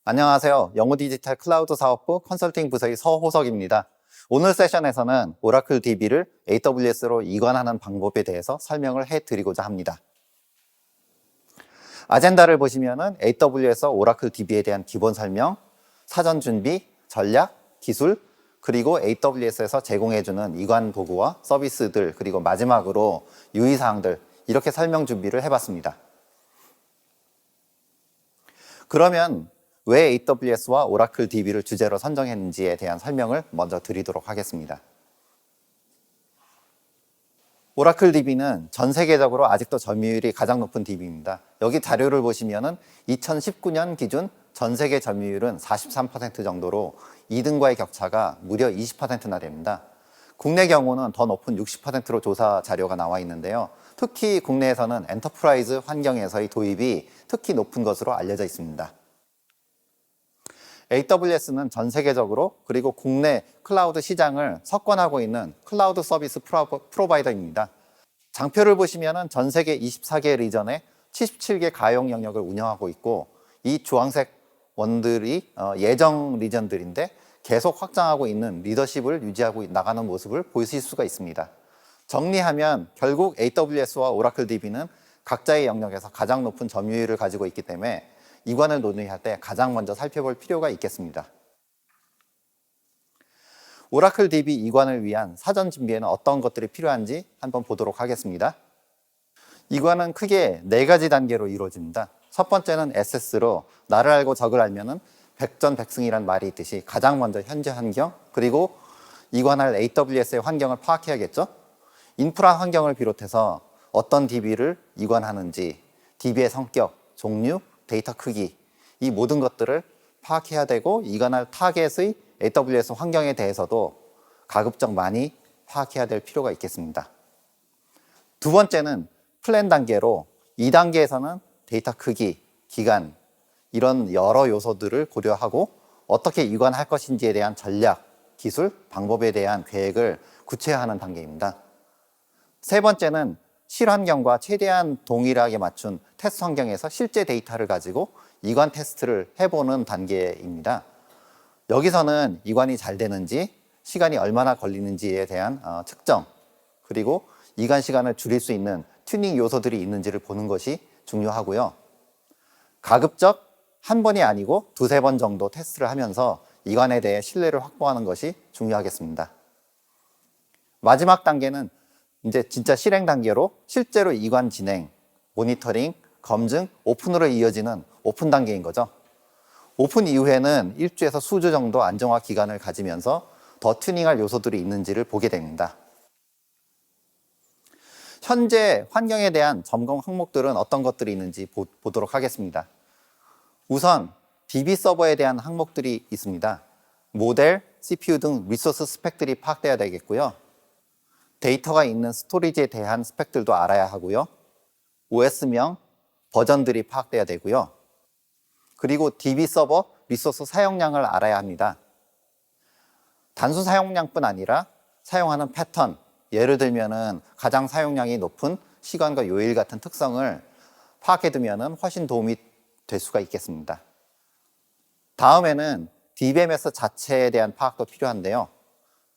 안녕하세요. 영우 디지털 클라우드 사업부 컨설팅 부서의 서호석입니다. 오늘 세션에서는 오라클 DB를 AWS로 이관하는 방법에 대해서 설명을 해드리고자 합니다. 아젠다를 보시면은 AWS 오라클 DB에 대한 기본 설명, 사전 준비, 전략, 기술, 그리고 AWS에서 제공해주는 이관 도구와 서비스들, 그리고 마지막으로 유의사항들, 이렇게 설명 준비를 해봤습니다. 그러면 왜 AWS와 오라클 DB를 주제로 선정했는지에 대한 설명을 먼저 드리도록 하겠습니다. 오라클 DB는 전 세계적으로 아직도 점유율이 가장 높은 DB입니다. 여기 자료를 보시면은 2019년 기준 전 세계 점유율은 43% 정도로 2등과의 격차가 무려 20%나 됩니다. 국내 경우는 더 높은 60%로 조사 자료가 나와 있는데요. 특히 국내에서는 엔터프라이즈 환경에서의 도입이 특히 높은 것으로 알려져 있습니다. AWS는 전 세계적으로 그리고 국내 클라우드 시장을 석권하고 있는 클라우드 서비스 프로바이더입니다. 장표를 보시면 전 세계 24개 리전에 77개 가용 영역을 운영하고 있고, 이 주황색 원들이 예정 리전들인데 계속 확장하고 있는 리더십을 유지하고 나가는 모습을 보실 수가 있습니다. 정리하면 결국 AWS와 오라클 DB는 각자의 영역에서 가장 높은 점유율을 가지고 있기 때문에 이관을 논의할 때 가장 먼저 살펴볼 필요가 있겠습니다. 오라클 DB 이관을 위한 사전 준비에는 어떤 것들이 필요한지 한번 보도록 하겠습니다. 이관은 크게 4가지 단계로 이루어집니다. 첫 번째는 SS로 나를 알고 적을 알면은 백전백승이란 말이 있듯이 가장 먼저 현재 환경, 그리고 이관할 AWS의 환경을 파악해야겠죠. 인프라 환경을 비롯해서 어떤 DB를 이관하는지, DB의 성격, 종류, 데이터 크기, 이 모든 것들을 파악해야 되고, 이관할 타겟의 AWS 환경에 대해서도 가급적 많이 파악해야 될 필요가 있겠습니다. 두 번째는 플랜 단계로 2단계에서는 데이터 크기, 기간, 이런 여러 요소들을 고려하고 어떻게 이관할 것인지에 대한 전략, 기술, 방법에 대한 계획을 구체화하는 단계입니다. 세 번째는 실환경과 최대한 동일하게 맞춘 테스트 환경에서 실제 데이터를 가지고 이관 테스트를 해보는 단계입니다. 여기서는 이관이 잘 되는지, 시간이 얼마나 걸리는지에 대한 측정, 그리고 이관 시간을 줄일 수 있는 튜닝 요소들이 있는지를 보는 것이 중요하고요. 가급적 한 번이 아니고 2-3번 정도 테스트를 하면서 이관에 대해 신뢰를 확보하는 것이 중요하겠습니다. 마지막 단계는 이제 진짜 실행 단계로 실제로 이관 진행, 모니터링, 검증, 오픈으로 이어지는 오픈 단계인 거죠. 오픈 이후에는 1주에서 수주 정도 안정화 기간을 가지면서 더 튜닝할 요소들이 있는지를 보게 됩니다. 현재 환경에 대한 점검 항목들은 어떤 것들이 있는지 보도록 하겠습니다. 우선 DB 서버에 대한 항목들이 있습니다. 모델, CPU 등 리소스 스펙들이 파악돼야 되겠고요. 데이터가 있는 스토리지에 대한 스펙들도 알아야 하고요. OS명, 버전들이 파악돼야 되고요. 그리고 DB 서버 리소스 사용량을 알아야 합니다. 단순 사용량뿐 아니라 사용하는 패턴, 예를 들면은 가장 사용량이 높은 시간과 요일 같은 특성을 파악해두면은 훨씬 도움이 될 수가 있겠습니다. 다음에는 DBMS 자체에 대한 파악도 필요한데요.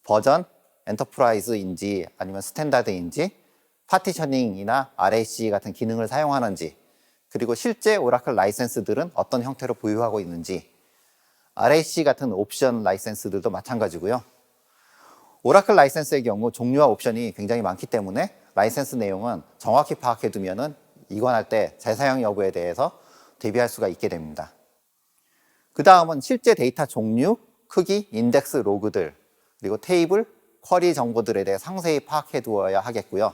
버전, 엔터프라이즈인지 아니면 스탠다드인지, 파티셔닝이나 RAC 같은 기능을 사용하는지, 그리고 실제 오라클 라이센스들은 어떤 형태로 보유하고 있는지, RAC 같은 옵션 라이센스들도 마찬가지고요. 오라클 라이센스의 경우 종류와 옵션이 굉장히 많기 때문에 라이센스 내용은 정확히 파악해두면 이관할 때 재사용 여부에 대해서 대비할 수가 있게 됩니다. 그 다음은 실제 데이터 종류, 크기, 인덱스 로그들, 그리고 테이블, 쿼리 정보들에 대해 상세히 파악해 두어야 하겠고요.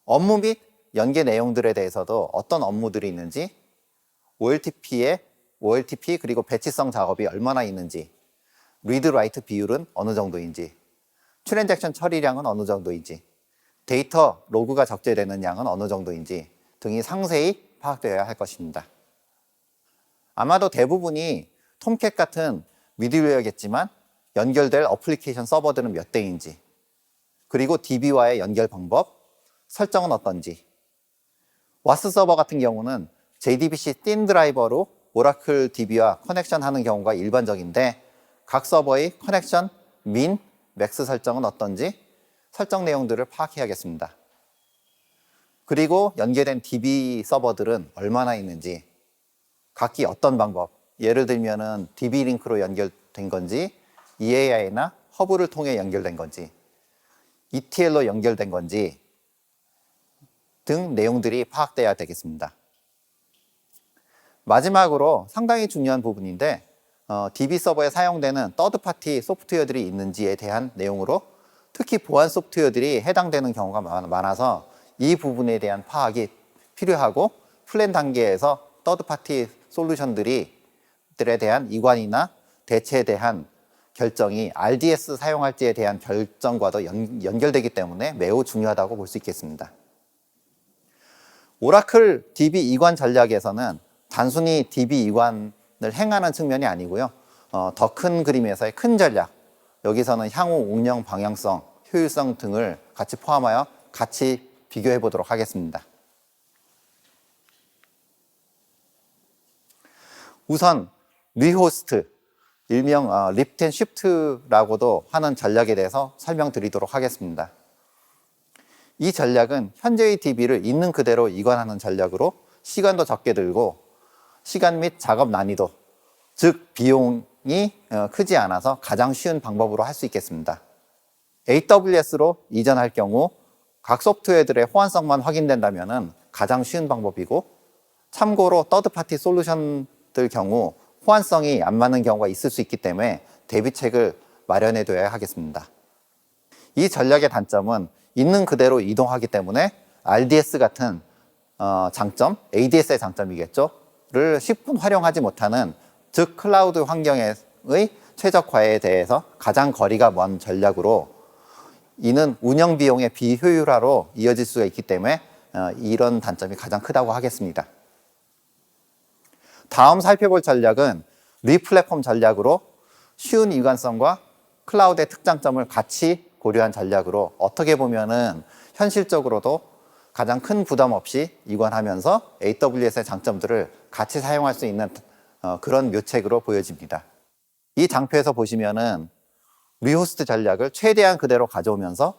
업무 및 연계 내용들에 대해서도 어떤 업무들이 있는지, OLTP 그리고 배치성 작업이 얼마나 있는지, 리드 라이트 비율은 어느 정도인지, 트랜잭션 처리량은 어느 정도인지, 데이터 로그가 적재되는 양은 어느 정도인지 등이 상세히 파악되어야 할 것입니다. 아마도 대부분이 톰캣 같은 미들웨어겠지만 연결될 어플리케이션 서버들은 몇 대인지, 그리고 DB와의 연결 방법, 설정은 어떤지, 와스 서버 같은 경우는 JDBC 틴 드라이버로 오라클 DB와 커넥션하는 경우가 일반적인데 각 서버의 커넥션, min, max 설정은 어떤지 설정 내용들을 파악해야겠습니다. 그리고 연계된 DB 서버들은 얼마나 있는지, 각기 어떤 방법, 예를 들면은 DB 링크로 연결된 건지, EAI나 허브를 통해 연결된 건지, ETL로 연결된 건지 등 내용들이 파악돼야 되겠습니다. 마지막으로 상당히 중요한 부분인데 DB 서버에 사용되는 서드파티 소프트웨어들이 있는지에 대한 내용으로 특히 보안 소프트웨어들이 해당되는 경우가 많아서 이 부분에 대한 파악이 필요하고 플랜 단계에서 서드파티 솔루션들에 대한 이관이나 대체에 대한 결정이 RDS 사용할지에 대한 결정과도 연결되기 때문에 매우 중요하다고 볼 수 있겠습니다. 오라클 DB 이관 전략에서는 단순히 DB 이관을 행하는 측면이 아니고요. 더 큰 그림에서의 큰 전략, 여기서는 향후 운영 방향성, 효율성 등을 같이 포함하여 같이 비교해 보도록 하겠습니다. 우선 리호스트, 일명 리프트 앤 쉬프트라고도 하는 전략에 대해서 설명드리도록 하겠습니다. 이 전략은 현재의 DB를 있는 그대로 이관하는 전략으로 시간도 적게 들고 시간 및 작업 난이도, 즉 비용이 크지 않아서 가장 쉬운 방법으로 할 수 있겠습니다. AWS로 이전할 경우 각 소프트웨어들의 호환성만 확인된다면 가장 쉬운 방법이고, 참고로 서드파티 솔루션들 경우 호환성이 안 맞는 경우가 있을 수 있기 때문에 대비책을 마련해 둬야 하겠습니다. 이 전략의 단점은 있는 그대로 이동하기 때문에 RDS 같은 장점, ADS의 장점이겠죠. 를 10분 활용하지 못하는, 즉 클라우드 환경의 최적화에 대해서 가장 거리가 먼 전략으로, 이는 운영 비용의 비효율화로 이어질 수가 있기 때문에 이런 단점이 가장 크다고 하겠습니다. 다음 살펴볼 전략은 리플랫폼 전략으로 쉬운 이관성과 클라우드의 특장점을 같이 고려한 전략으로 어떻게 보면은 현실적으로도 가장 큰 부담 없이 이관하면서 AWS의 장점들을 같이 사용할 수 있는 그런 묘책으로 보여집니다. 이 장표에서 보시면은 리호스트 전략을 최대한 그대로 가져오면서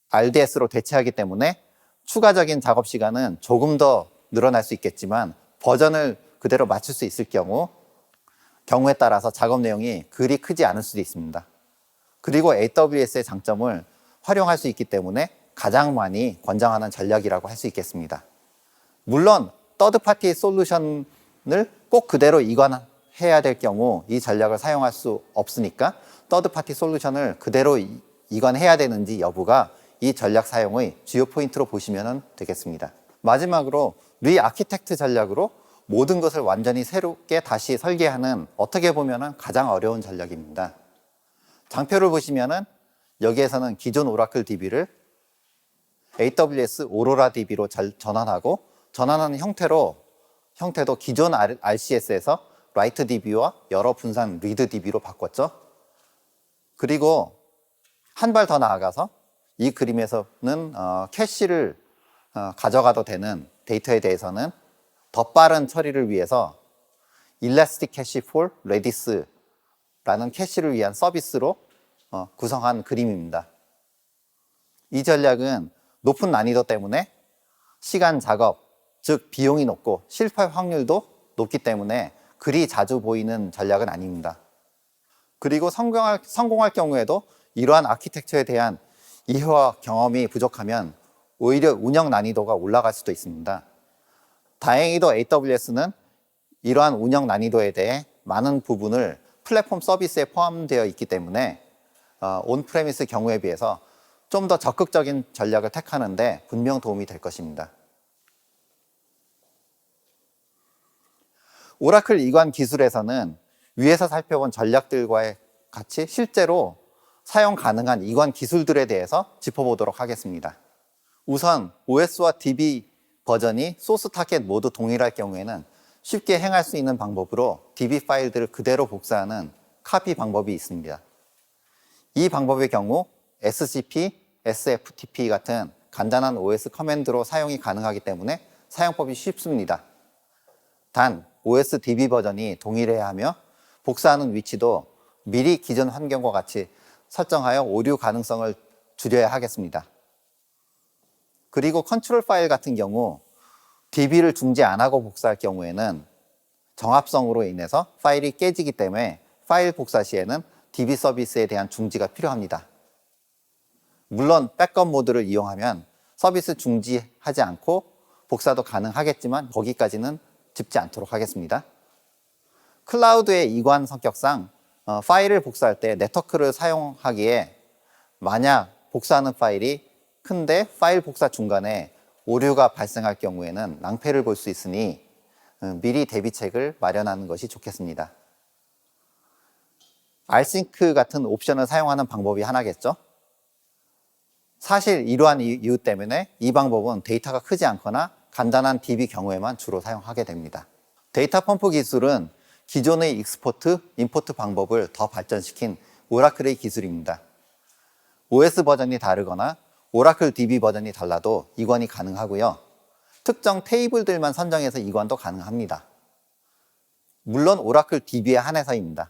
RDS로 대체하기 때문에 추가적인 작업 시간은 조금 더 늘어날 수 있겠지만 버전을 그대로 맞출 수 있을 경우에 따라서 작업 내용이 그리 크지 않을 수도 있습니다. 그리고 AWS의 장점을 활용할 수 있기 때문에 가장 많이 권장하는 전략이라고 할 수 있겠습니다. 물론 서드파티 솔루션을 꼭 그대로 이관해야 될 경우 이 전략을 사용할 수 없으니까 서드파티 솔루션을 그대로 이관해야 되는지 여부가 이 전략 사용의 주요 포인트로 보시면 되겠습니다. 마지막으로 리아키텍트 전략으로 모든 것을 완전히 새롭게 다시 설계하는, 어떻게 보면 가장 어려운 전략입니다. 장표를 보시면은 여기에서는 기존 오라클 DB를 AWS 오로라 DB로 전환하고, 전환하는 형태도 기존 RCS에서 라이트 DB와 여러 분산 리드 DB로 바꿨죠. 그리고 한 발 더 나아가서 이 그림에서는 캐시를 가져가도 되는 데이터에 대해서는 더 빠른 처리를 위해서 Elastic Cache for Redis라는 캐시를 위한 서비스로 구성한 그림입니다. 이 전략은 높은 난이도 때문에 시간 작업, 즉 비용이 높고 실패 확률도 높기 때문에 그리 자주 보이는 전략은 아닙니다. 그리고 성공할 경우에도 이러한 아키텍처에 대한 이해와 경험이 부족하면 오히려 운영 난이도가 올라갈 수도 있습니다. 다행히도 AWS는 이러한 운영 난이도에 대해 많은 부분을 플랫폼 서비스에 포함되어 있기 때문에 온프레미스 경우에 비해서 좀 더 적극적인 전략을 택하는데 분명 도움이 될 것입니다. 오라클 이관 기술에서는 위에서 살펴본 전략들과 같이 실제로 사용 가능한 이관 기술들에 대해서 짚어보도록 하겠습니다. 우선 OS와 DB 버전이 소스 타겟 모두 동일할 경우에는 쉽게 행할 수 있는 방법으로 DB 파일들을 그대로 복사하는 카피 방법이 있습니다. 이 방법의 경우 SCP, SFTP 같은 간단한 OS 커맨드로 사용이 가능하기 때문에 사용법이 쉽습니다. 단 OS DB 버전이 동일해야 하며 복사하는 위치도 미리 기존 환경과 같이 설정하여 오류 가능성을 줄여야 하겠습니다. 그리고 컨트롤 파일 같은 경우 DB를 중지 안 하고 복사할 경우에는 정합성으로 인해서 파일이 깨지기 때문에 파일 복사 시에는 DB 서비스에 대한 중지가 필요합니다. 물론 백업 모드를 이용하면 서비스 중지하지 않고 복사도 가능하겠지만 거기까지는 짚지 않도록 하겠습니다. 클라우드의 이관 성격상 파일을 복사할 때 네트워크를 사용하기에 만약 복사하는 파일이 큰데 파일 복사 중간에 오류가 발생할 경우에는 낭패를 볼 수 있으니 미리 대비책을 마련하는 것이 좋겠습니다. rsync 같은 옵션을 사용하는 방법이 하나겠죠. 사실 이러한 이유 때문에 이 방법은 데이터가 크지 않거나 간단한 DB 경우에만 주로 사용하게 됩니다. 데이터 펌프 기술은 기존의 익스포트, 임포트 방법을 더 발전시킨 오라클의 기술입니다. OS 버전이 다르거나 오라클 DB 버전이 달라도 이관이 가능하고요. 특정 테이블들만 선정해서 이관도 가능합니다. 물론 오라클 DB에 한해서입니다.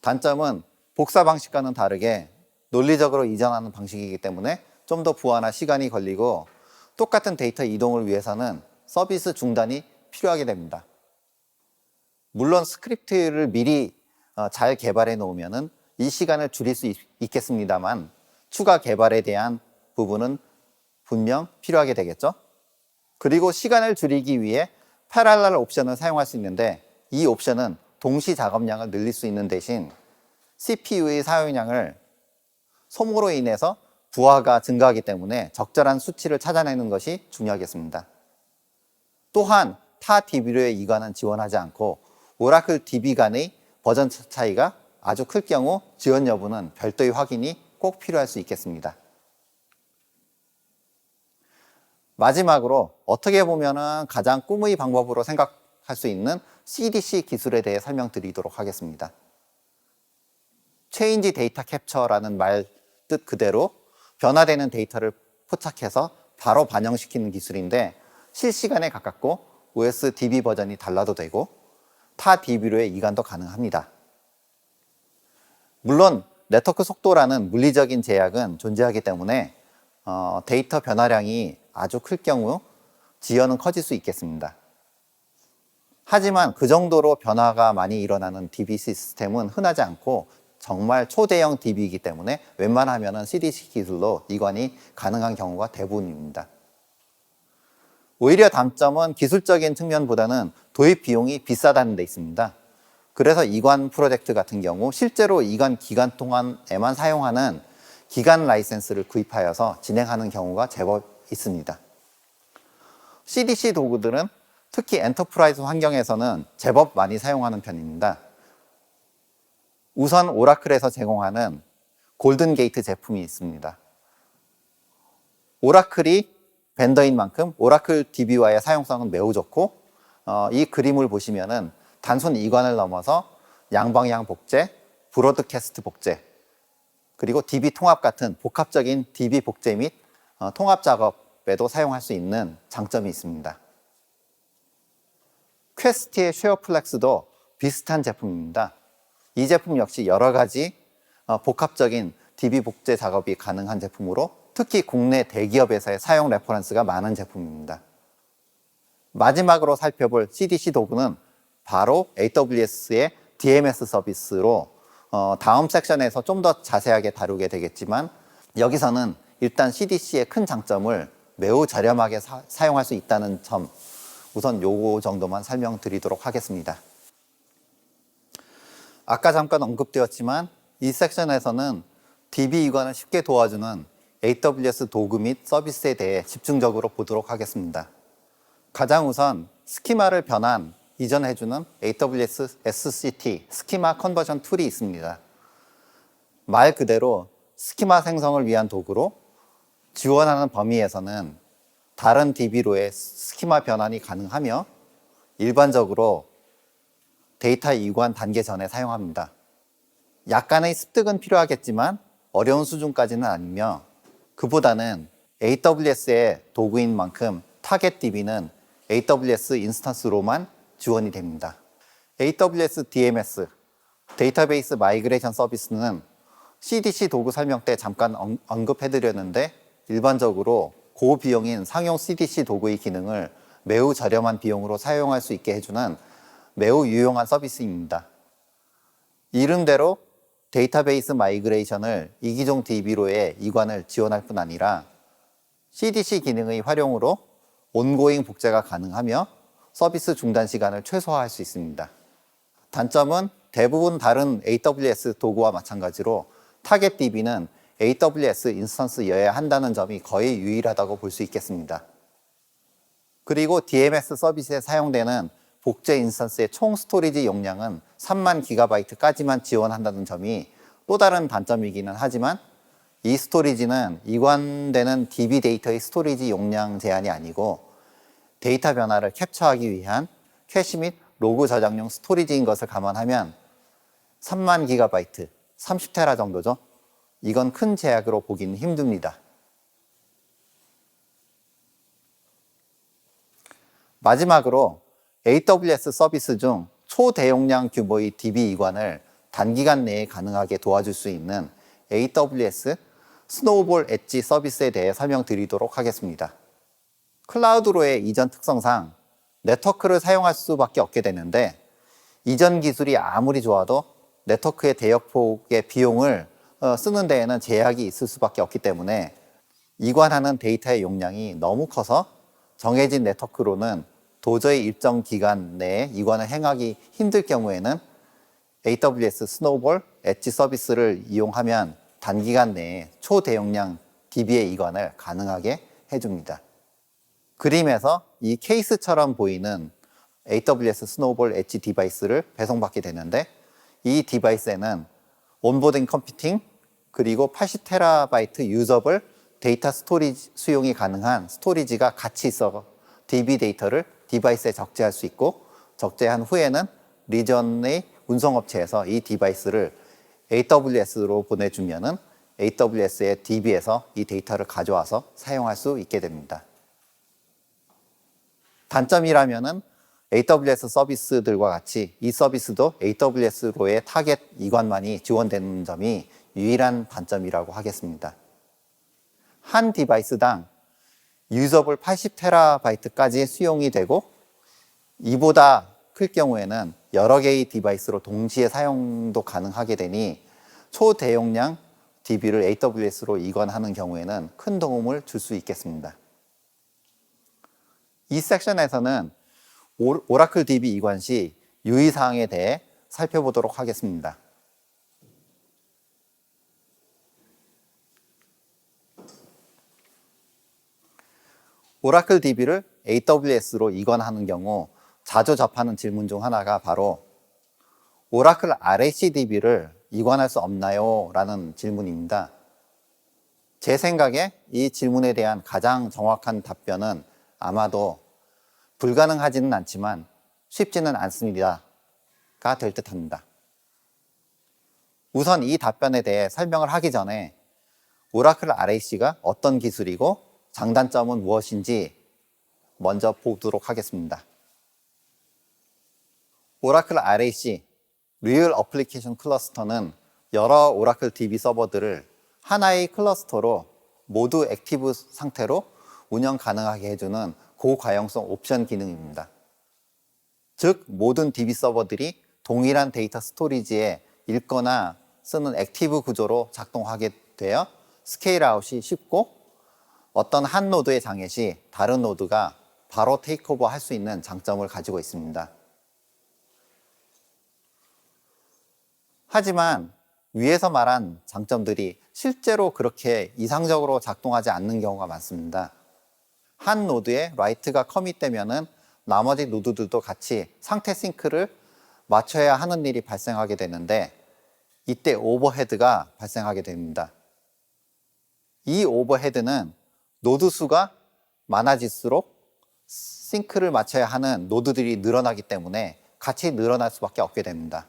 단점은 복사 방식과는 다르게 논리적으로 이전하는 방식이기 때문에 좀 더 부하나 시간이 걸리고 똑같은 데이터 이동을 위해서는 서비스 중단이 필요하게 됩니다. 물론 스크립트를 미리 잘 개발해 놓으면 이 시간을 줄일 수 있겠습니다만 추가 개발에 대한 부분은 분명 필요하게 되겠죠. 그리고 시간을 줄이기 위해 패럴럴 옵션을 사용할 수 있는데 이 옵션은 동시 작업량을 늘릴 수 있는 대신 CPU의 사용량을 소모로 인해서 부하가 증가하기 때문에 적절한 수치를 찾아내는 것이 중요하겠습니다. 또한 타 DB로의 이관은 지원하지 않고 오라클 DB 간의 버전 차이가 아주 클 경우 지원 여부는 별도의 확인이 꼭 필요할 수 있겠습니다. 마지막으로 어떻게 보면 가장 꿈의 방법으로 생각할 수 있는 CDC 기술에 대해 설명드리도록 하겠습니다. 체인지 데이터 캡처라는 말 뜻 그대로 변화되는 데이터를 포착해서 바로 반영시키는 기술인데 실시간에 가깝고 OS DB 버전이 달라도 되고 타 DB로의 이관도 가능합니다. 물론 네트워크 속도라는 물리적인 제약은 존재하기 때문에 데이터 변화량이 아주 클 경우 지연은 커질 수 있겠습니다. 하지만 그 정도로 변화가 많이 일어나는 DB 시스템은 흔하지 않고 정말 초대형 DB이기 때문에 웬만하면 CDC 기술로 이관이 가능한 경우가 대부분입니다. 오히려 단점은 기술적인 측면보다는 도입 비용이 비싸다는 데 있습니다. 그래서 이관 프로젝트 같은 경우 실제로 이관 기간 동안에만 사용하는 기간 라이센스를 구입하여서 진행하는 경우가 제법 있습니다. CDC 도구들은 특히 엔터프라이즈 환경에서는 제법 많이 사용하는 편입니다. 우선 오라클에서 제공하는 골든 게이트 제품이 있습니다. 오라클이 벤더인 만큼 오라클 DB와의 사용성은 매우 좋고 이 그림을 보시면은 단순 이관을 넘어서 양방향 복제, 브로드캐스트 복제, 그리고 DB 통합 같은 복합적인 DB 복제 및 통합 작업에도 사용할 수 있는 장점이 있습니다. 퀘스트의 쉐어플렉스도 비슷한 제품입니다. 이 제품 역시 여러 가지 복합적인 DB 복제 작업이 가능한 제품으로 특히 국내 대기업에서의 사용 레퍼런스가 많은 제품입니다. 마지막으로 살펴볼 CDC 도구는 바로 AWS의 DMS 서비스로 다음 섹션에서 좀 더 자세하게 다루게 되겠지만 여기서는 일단 CDC의 큰 장점을 매우 저렴하게 사용할 수 있다는 점 우선 요거 정도만 설명드리도록 하겠습니다. 아까 잠깐 언급되었지만 이 섹션에서는 DB 이관을 쉽게 도와주는 AWS 도구 및 서비스에 대해 집중적으로 보도록 하겠습니다. 가장 우선 스키마를 이전해주는 AWS SCT, 스키마 컨버전 툴이 있습니다. 말 그대로 스키마 생성을 위한 도구로 지원하는 범위에서는 다른 DB로의 스키마 변환이 가능하며 일반적으로 데이터 이관 단계 전에 사용합니다. 약간의 습득은 필요하겠지만 어려운 수준까지는 아니며 그보다는 AWS의 도구인 만큼 타겟 DB는 AWS 인스턴스로만 지원이 됩니다. AWS DMS, 데이터베이스 마이그레이션 서비스는 CDC 도구 설명 때 잠깐 언급해드렸는데 일반적으로 고비용인 상용 CDC 도구의 기능을 매우 저렴한 비용으로 사용할 수 있게 해주는 매우 유용한 서비스입니다. 이름대로 데이터베이스 마이그레이션을 이기종 DB로의 이관을 지원할 뿐 아니라 CDC 기능의 활용으로 온고잉 복제가 가능하며 서비스 중단 시간을 최소화할 수 있습니다. 단점은 대부분 다른 AWS 도구와 마찬가지로 타겟 DB는 AWS 인스턴스여야 한다는 점이 거의 유일하다고 볼 수 있겠습니다. 그리고 DMS 서비스에 사용되는 복제 인스턴스의 총 스토리지 용량은 3만 기가바이트까지만 지원한다는 점이 또 다른 단점이기는 하지만 이 스토리지는 이관되는 DB 데이터의 스토리지 용량 제한이 아니고 데이터 변화를 캡처하기 위한 캐시 및 로그 저장용 스토리지인 것을 감안하면 3만 기가바이트, 30테라 정도죠. 이건 큰 제약으로 보기는 힘듭니다. 마지막으로 AWS 서비스 중 초대용량 규모의 DB 이관을 단기간 내에 가능하게 도와줄 수 있는 AWS 스노우볼 엣지 서비스에 대해 설명드리도록 하겠습니다. 클라우드로의 이전 특성상 네트워크를 사용할 수밖에 없게 되는데 이전 기술이 아무리 좋아도 네트워크의 대역폭의 비용을 쓰는 데에는 제약이 있을 수밖에 없기 때문에 이관하는 데이터의 용량이 너무 커서 정해진 네트워크로는 도저히 일정 기간 내에 이관을 행하기 힘들 경우에는 AWS 스노우볼 엣지 서비스를 이용하면 단기간 내에 초대용량 DB의 이관을 가능하게 해줍니다. 그림에서 이 케이스처럼 보이는 AWS 스노우볼 엣지 디바이스를 배송받게 되는데 이 디바이스에는 온보딩 컴퓨팅 그리고 80TB 유저블 데이터 스토리지 수용이 가능한 스토리지가 같이 있어 DB 데이터를 디바이스에 적재할 수 있고 적재한 후에는 리전의 운송업체에서 이 디바이스를 AWS로 보내주면은 AWS의 DB에서 이 데이터를 가져와서 사용할 수 있게 됩니다. 단점이라면은 AWS 서비스들과 같이 이 서비스도 AWS로의 타겟 이관만이 지원되는 점이 유일한 단점이라고 하겠습니다. 한 디바이스당 유저블 80TB까지 수용이 되고 이보다 클 경우에는 여러 개의 디바이스로 동시에 사용도 가능하게 되니 초대용량 DB를 AWS로 이관하는 경우에는 큰 도움을 줄 수 있겠습니다. 이 섹션에서는 오라클 DB 이관 시 유의사항에 대해 살펴보도록 하겠습니다. 오라클 DB를 AWS로 이관하는 경우 자주 접하는 질문 중 하나가 바로 오라클 RAC DB를 이관할 수 없나요? 라는 질문입니다. 제 생각에 이 질문에 대한 가장 정확한 답변은 아마도 불가능하지는 않지만 쉽지는 않습니다가 될 듯합니다. 우선 이 답변에 대해 설명을 하기 전에 오라클 RAC가 어떤 기술이고 장단점은 무엇인지 먼저 보도록 하겠습니다. 오라클 RAC, Real Application Cluster는 여러 오라클 DB 서버들을 하나의 클러스터로 모두 액티브 상태로 운영 가능하게 해주는 고가용성 옵션 기능입니다. 즉, 모든 DB 서버들이 동일한 데이터 스토리지에 읽거나 쓰는 액티브 구조로 작동하게 되어 스케일 아웃이 쉽고 어떤 한 노드의 장애 시 다른 노드가 바로 테이크오버 할 수 있는 장점을 가지고 있습니다. 하지만 위에서 말한 장점들이 실제로 그렇게 이상적으로 작동하지 않는 경우가 많습니다. 한 노드에 라이트가 커밋되면은 나머지 노드들도 같이 상태 싱크를 맞춰야 하는 일이 발생하게 되는데 이때 오버헤드가 발생하게 됩니다. 이 오버헤드는 노드 수가 많아질수록 싱크를 맞춰야 하는 노드들이 늘어나기 때문에 같이 늘어날 수밖에 없게 됩니다.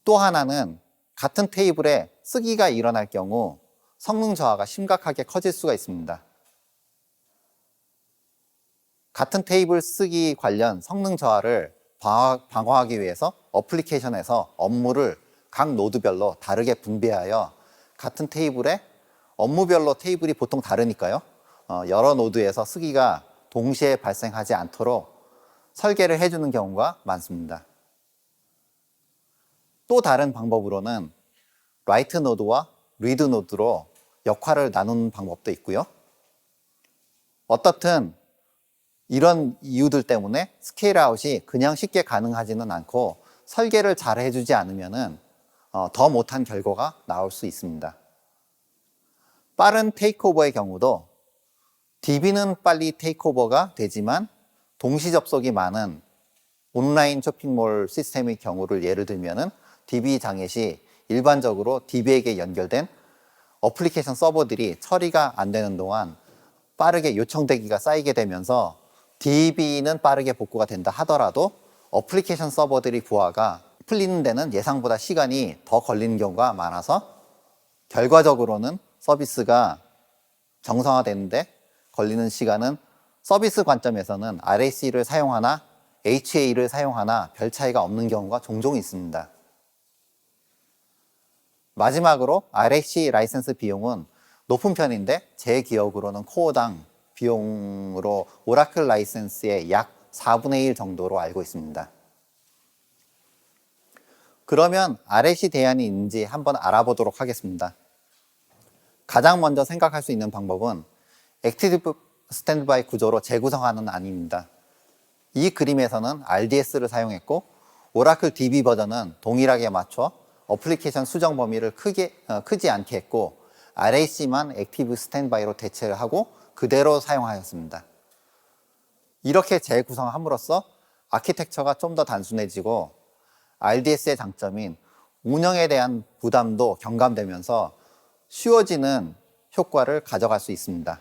또 하나는 같은 테이블에 쓰기가 일어날 경우 성능 저하가 심각하게 커질 수가 있습니다. 같은 테이블 쓰기 관련 성능 저하를 방어하기 위해서 어플리케이션에서 업무를 각 노드별로 다르게 분배하여 같은 테이블에 업무별로 테이블이 보통 다르니까요. 여러 노드에서 쓰기가 동시에 발생하지 않도록 설계를 해주는 경우가 많습니다. 또 다른 방법으로는 라이트 노드와 리드 노드로 역할을 나누는 방법도 있고요. 어떻든 이런 이유들 때문에 스케일 아웃이 그냥 쉽게 가능하지는 않고 설계를 잘 해주지 않으면 더 못한 결과가 나올 수 있습니다. 빠른 테이크오버의 경우도 DB는 빨리 테이크오버가 되지만 동시 접속이 많은 온라인 쇼핑몰 시스템의 경우를 예를 들면 DB 장애 시 일반적으로 DB에게 연결된 어플리케이션 서버들이 처리가 안 되는 동안 빠르게 요청 대기가 쌓이게 되면서 DB는 빠르게 복구가 된다 하더라도 어플리케이션 서버들이 부하가 풀리는 데는 예상보다 시간이 더 걸리는 경우가 많아서 결과적으로는 서비스가 정상화되는데 걸리는 시간은 서비스 관점에서는 RAC를 사용하나 HA를 사용하나 별 차이가 없는 경우가 종종 있습니다. 마지막으로 RAC 라이센스 비용은 높은 편인데 제 기억으로는 코어당 비용으로 오라클 라이센스의 약 4분의 1 정도로 알고 있습니다. 그러면 RAC 대안이 있는지 한번 알아보도록 하겠습니다. 가장 먼저 생각할 수 있는 방법은 액티브 스탠드바이 구조로 재구성하는 안입니다. 이 그림에서는 RDS를 사용했고 오라클 DB 버전은 동일하게 맞춰 어플리케이션 수정 범위를 크지 않게 했고 RAC만 액티브 스탠드바이로 대체를 하고 그대로 사용하였습니다. 이렇게 재구성함으로써 아키텍처가 좀 더 단순해지고 RDS의 장점인 운영에 대한 부담도 경감되면서 쉬워지는 효과를 가져갈 수 있습니다.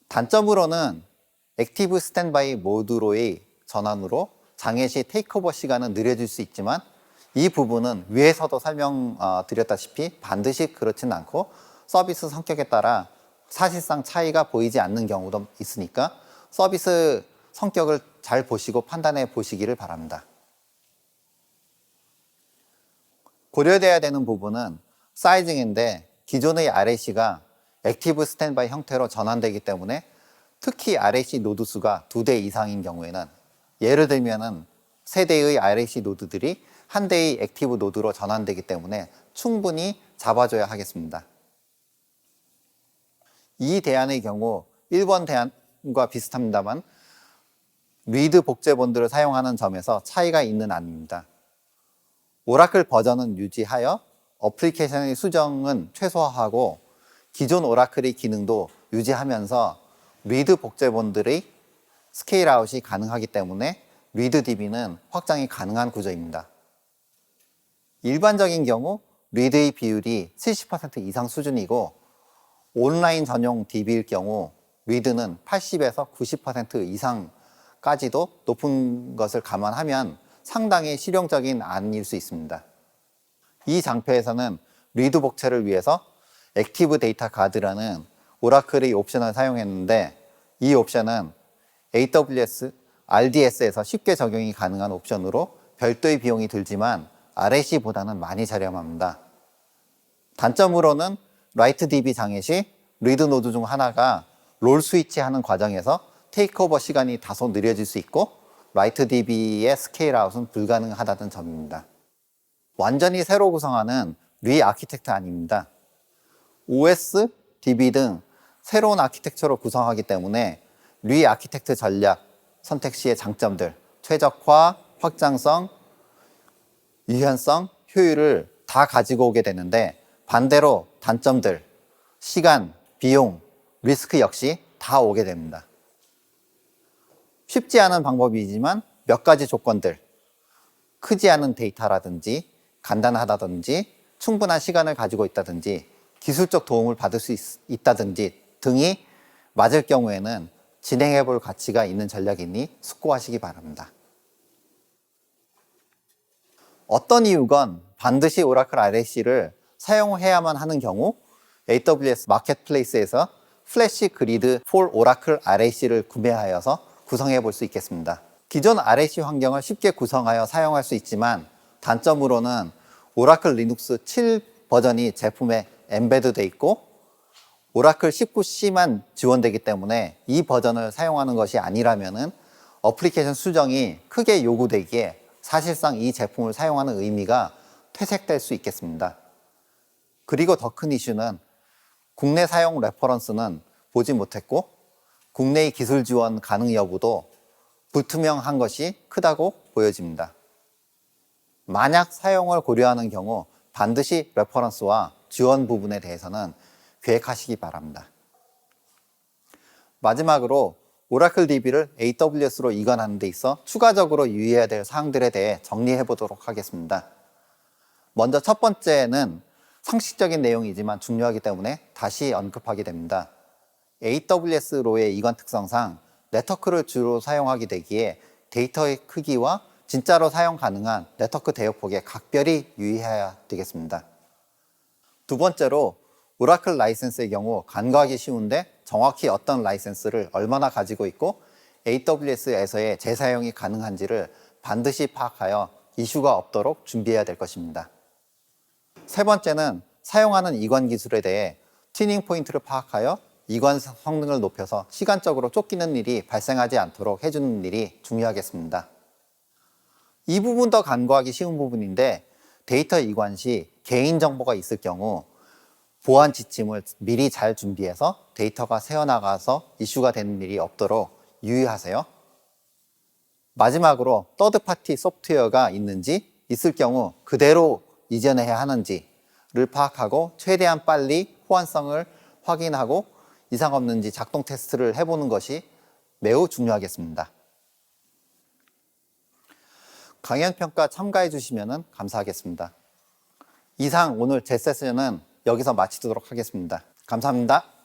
단점으로는 액티브 스탠드바이 모드로의 전환으로 장애 시 테이크오버 시간은 느려질 수 있지만 이 부분은 위에서도 설명드렸다시피 반드시 그렇지는 않고 서비스 성격에 따라 사실상 차이가 보이지 않는 경우도 있으니까 서비스 성격을 잘 보시고 판단해 보시기를 바랍니다. 고려돼야 되는 부분은 사이징인데 기존의 RAC가 액티브 스탠드바이 형태로 전환되기 때문에 특히 RAC 노드 수가 2대 이상인 경우에는 예를 들면 세대의 RAC 노드들이 한 대의 액티브 노드로 전환되기 때문에 충분히 잡아줘야 하겠습니다. 이 대안의 경우 1번 대안과 비슷합니다만 리드 복제본들을 사용하는 점에서 차이가 있는 안입니다. 오라클 버전은 유지하여 어플리케이션의 수정은 최소화하고 기존 오라클의 기능도 유지하면서 리드 복제본들의 스케일 아웃이 가능하기 때문에 리드 DB는 확장이 가능한 구조입니다. 일반적인 경우 리드의 비율이 70% 이상 수준이고 온라인 전용 DB일 경우 리드는 80에서 90% 이상까지도 높은 것을 감안하면 상당히 실용적인 안일 수 있습니다. 이 장표에서는 리드 복제를 위해서 액티브 데이터 가드라는 오라클의 옵션을 사용했는데 이 옵션은 AWS, RDS에서 쉽게 적용이 가능한 옵션으로 별도의 비용이 들지만 RAC보다는 많이 저렴합니다. 단점으로는 라이트 DB 장애 시 리드 노드 중 하나가 롤 스위치하는 과정에서 테이크오버 시간이 다소 느려질 수 있고 라이트 DB의 스케일 아웃은 불가능하다는 점입니다. 완전히 새로 구성하는 리아키텍트 아닙니다. OS, DB 등 새로운 아키텍처로 구성하기 때문에 리아키텍트 전략 선택 시의 장점들, 최적화, 확장성, 유연성, 효율을 다 가지고 오게 되는데 반대로 단점들, 시간, 비용, 리스크 역시 다 오게 됩니다. 쉽지 않은 방법이지만 몇 가지 조건들, 크지 않은 데이터라든지 간단하다든지 충분한 시간을 가지고 있다든지 기술적 도움을 받을 수 있다든지 등이 맞을 경우에는 진행해 볼 가치가 있는 전략이니 숙고하시기 바랍니다. 어떤 이유건 반드시 오라클 RAC를 사용해야만 하는 경우 AWS 마켓플레이스에서 플래시 그리드 폴 오라클 RAC를 구매하여서 구성해 볼 수 있겠습니다. 기존 RAC 환경을 쉽게 구성하여 사용할 수 있지만 단점으로는 오라클 리눅스 7 버전이 제품에 엠베드되어 있고 오라클 19C만 지원되기 때문에 이 버전을 사용하는 것이 아니라면 어플리케이션 수정이 크게 요구되기에 사실상 이 제품을 사용하는 의미가 퇴색될 수 있겠습니다. 그리고 더 큰 이슈는 국내 사용 레퍼런스는 보지 못했고 국내의 기술 지원 가능 여부도 불투명한 것이 크다고 보여집니다. 만약 사용을 고려하는 경우 반드시 레퍼런스와 지원 부분에 대해서는 계획하시기 바랍니다. 마지막으로 오라클 DB를 AWS로 이관하는 데 있어 추가적으로 유의해야 될 사항들에 대해 정리해 보도록 하겠습니다. 먼저 첫 번째는 상식적인 내용이지만 중요하기 때문에 다시 언급하게 됩니다. AWS로의 이관 특성상 네트워크를 주로 사용하게 되기에 데이터의 크기와 진짜로 사용 가능한 네트워크 대역폭에 각별히 유의해야 되겠습니다. 두 번째로 오라클 라이센스의 경우 간과하기 쉬운데 정확히 어떤 라이센스를 얼마나 가지고 있고 AWS에서의 재사용이 가능한지를 반드시 파악하여 이슈가 없도록 준비해야 될 것입니다. 세 번째는 사용하는 이관 기술에 대해 튜닝 포인트를 파악하여 이관 성능을 높여서 시간적으로 쫓기는 일이 발생하지 않도록 해주는 일이 중요하겠습니다. 이 부분도 간과하기 쉬운 부분인데 데이터 이관 시 개인정보가 있을 경우 보안 지침을 미리 잘 준비해서 데이터가 새어나가서 이슈가 되는 일이 없도록 유의하세요. 마지막으로 서드파티 소프트웨어가 있는지 있을 경우 그대로 이전해야 하는지를 파악하고 최대한 빨리 호환성을 확인하고 이상 없는지 작동 테스트를 해보는 것이 매우 중요하겠습니다. 강연 평가 참가해 주시면 감사하겠습니다. 이상 오늘 제 세션은 여기서 마치도록 하겠습니다. 감사합니다.